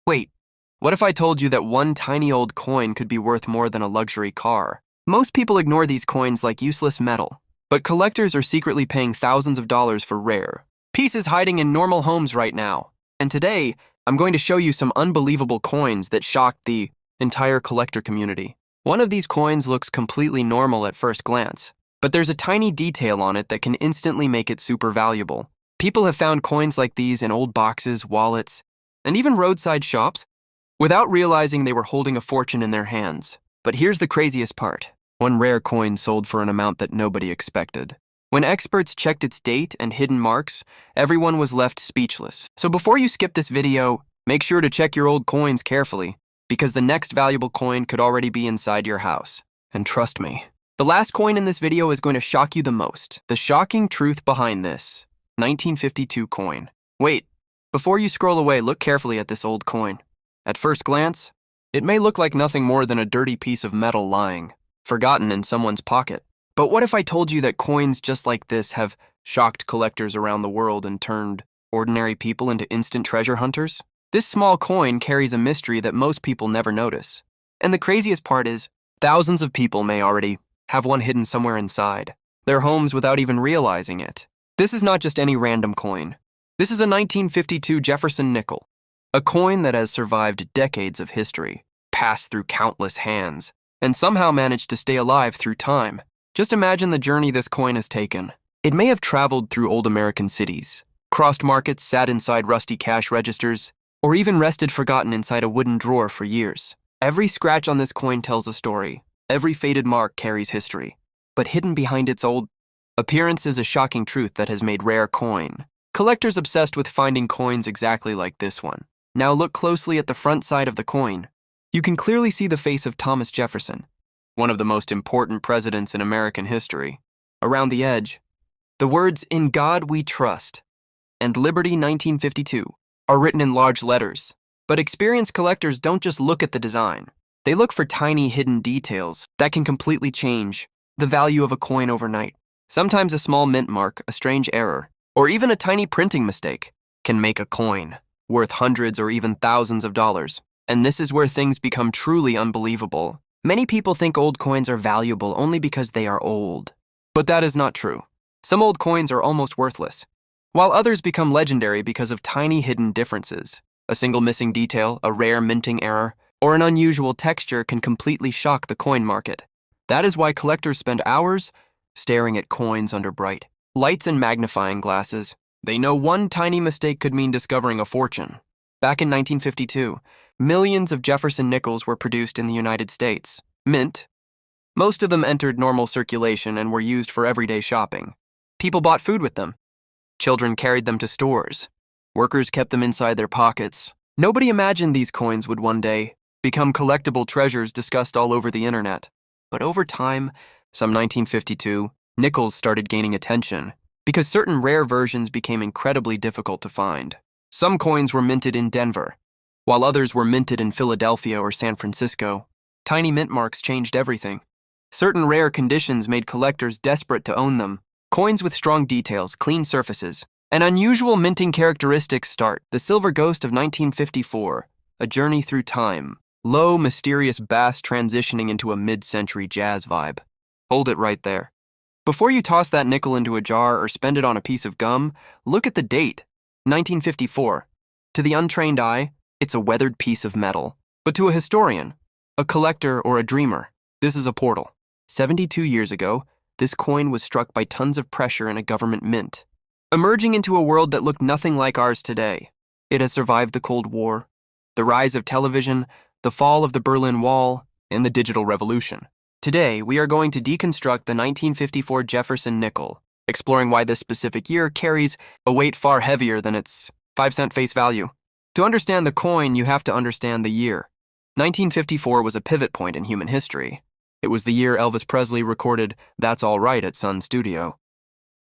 Wait, what if I told you that one tiny old coin could be worth more than a luxury car? Most people ignore these coins like useless metal, but collectors are secretly paying thousands of dollars for rare pieces hiding in normal homes right now. And today, I'm going to show you some unbelievable coins that shocked the entire collector community. One of these coins looks completely normal at first glance, but there's a tiny detail on it that can instantly make it super valuable. People have found coins like these in old boxes, wallets, and even roadside shops without realizing they were holding a fortune in their hands. But here's the craziest part. One rare coin sold for an amount that nobody expected. When experts checked its date and hidden marks, everyone was left speechless. So before you skip this video, make sure to check your old coins carefully, because the next valuable coin could already be inside your house. And trust me, the last coin in this video is going to shock you the most. The shocking truth behind this 1952 coin. Wait, before you scroll away, look carefully at this old coin. At first glance, it may look like nothing more than a dirty piece of metal lying, forgotten in someone's pocket. But what if I told you that coins just like this have shocked collectors around the world and turned ordinary people into instant treasure hunters? This small coin carries a mystery that most people never notice. And the craziest part is, thousands of people may already have one hidden somewhere inside their homes without even realizing it. This is not just any random coin. This is a 1952 Jefferson nickel, a coin that has survived decades of history, passed through countless hands, and somehow managed to stay alive through time. Just imagine the journey this coin has taken. It may have traveled through old American cities, crossed markets, sat inside rusty cash registers, or even rested forgotten inside a wooden drawer for years. Every scratch on this coin tells a story. Every faded mark carries history. But hidden behind its old appearance is a shocking truth that has made rare coin collectors obsessed with finding coins exactly like this one. Now look closely at the front side of the coin. You can clearly see the face of Thomas Jefferson, one of the most important presidents in American history. Around the edge, the words "In God We Trust" and "Liberty 1952" are written in large letters. But experienced collectors don't just look at the design. They look for tiny hidden details that can completely change the value of a coin overnight. Sometimes a small mint mark, a strange error, or even a tiny printing mistake can make a coin worth hundreds or even thousands of dollars. And this is where things become truly unbelievable. Many people think old coins are valuable only because they are old. But that is not true. Some old coins are almost worthless, while others become legendary because of tiny hidden differences. A single missing detail, a rare minting error, or an unusual texture can completely shock the coin market. That is why collectors spend hours staring at coins under bright lights and magnifying glasses. They know one tiny mistake could mean discovering a fortune. Back in 1952, millions of Jefferson nickels were produced in the United States. Mint. Most of them entered normal circulation and were used for everyday shopping. People bought food with them. Children carried them to stores. Workers kept them inside their pockets. Nobody imagined these coins would one day become collectible treasures discussed all over the internet. But over time, some 1952, nickels started gaining attention because certain rare versions became incredibly difficult to find. Some coins were minted in Denver, while others were minted in Philadelphia or San Francisco. Tiny mint marks changed everything. Certain rare conditions made collectors desperate to own them. Coins with strong details, clean surfaces, and unusual minting characteristics start. The Silver Ghost of 1954, a journey through time. Low, mysterious bass transitioning into a mid-century jazz vibe. Hold it right there. Before you toss that nickel into a jar or spend it on a piece of gum, look at the date, 1954. To the untrained eye, it's a weathered piece of metal. But to a historian, a collector, or a dreamer, this is a portal. 72 years ago, this coin was struck by tons of pressure in a government mint, emerging into a world that looked nothing like ours today. It has survived the Cold War, the rise of television, the fall of the Berlin Wall, and the digital revolution. Today, we are going to deconstruct the 1954 Jefferson nickel, exploring why this specific year carries a weight far heavier than its 5-cent face value. To understand the coin, you have to understand the year. 1954 was a pivot point in human history. It was the year Elvis Presley recorded "That's All Right" at Sun Studio.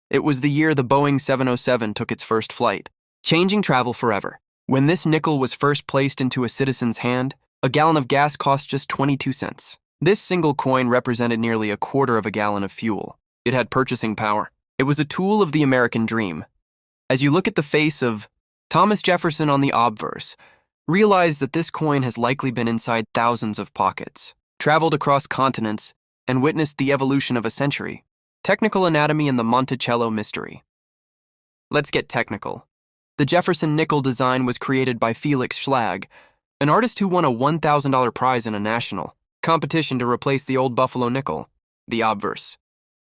It was the year the Boeing 707 took its first flight, changing travel forever. When this nickel was first placed into a citizen's hand, a gallon of gas cost just 22 cents. This single coin represented nearly a quarter of a gallon of fuel. It had purchasing power. It was a tool of the American dream. As you look at the face of Thomas Jefferson on the obverse, Realize that this coin has likely been inside thousands of pockets, traveled across continents, and witnessed the evolution of a century. Technical anatomy and the Monticello mystery. Let's get technical. The Jefferson nickel design was created by Felix Schlag, an artist who won a $1,000 prize in a national competition to replace the old Buffalo nickel, the obverse.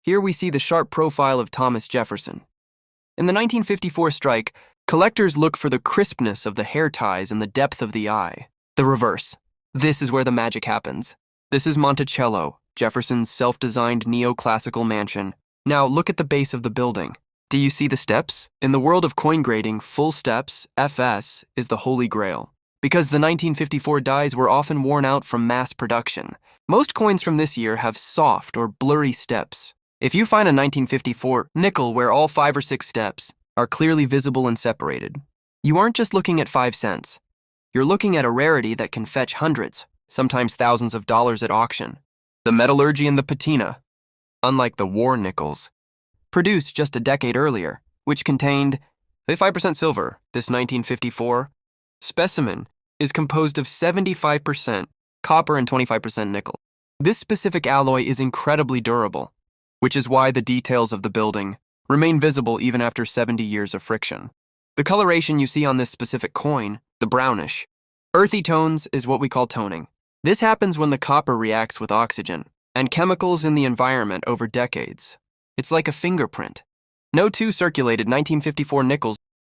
Here we see the sharp profile of Thomas Jefferson. In the 1954 strike, collectors look for the crispness of the hair ties and the depth of the eye. The reverse. This is where the magic happens. This is Monticello, Jefferson's self-designed neoclassical mansion. Now look at the base of the building. Do you see the steps? In the world of coin grading, full steps, FS, is the holy grail, because the 1954 dies were often worn out from mass production. Most coins from this year have soft or blurry steps. If you find a 1954 nickel where all 5 or 6 steps are clearly visible and separated, you aren't just looking at 5 cents. You're looking at a rarity that can fetch hundreds, sometimes thousands of dollars at auction. The metallurgy and the patina, unlike the war nickels, produced just a decade earlier, which contained 5% silver. This 1954 specimen is composed of 75% copper and 25% nickel. This specific alloy is incredibly durable, which is why the details of the building remain visible even after 70 years of friction. The coloration you see on this specific coin, the brownish, earthy tones, is what we call toning. This happens when the copper reacts with oxygen and chemicals in the environment over decades. It's like a fingerprint. No two circulated 1954 nickels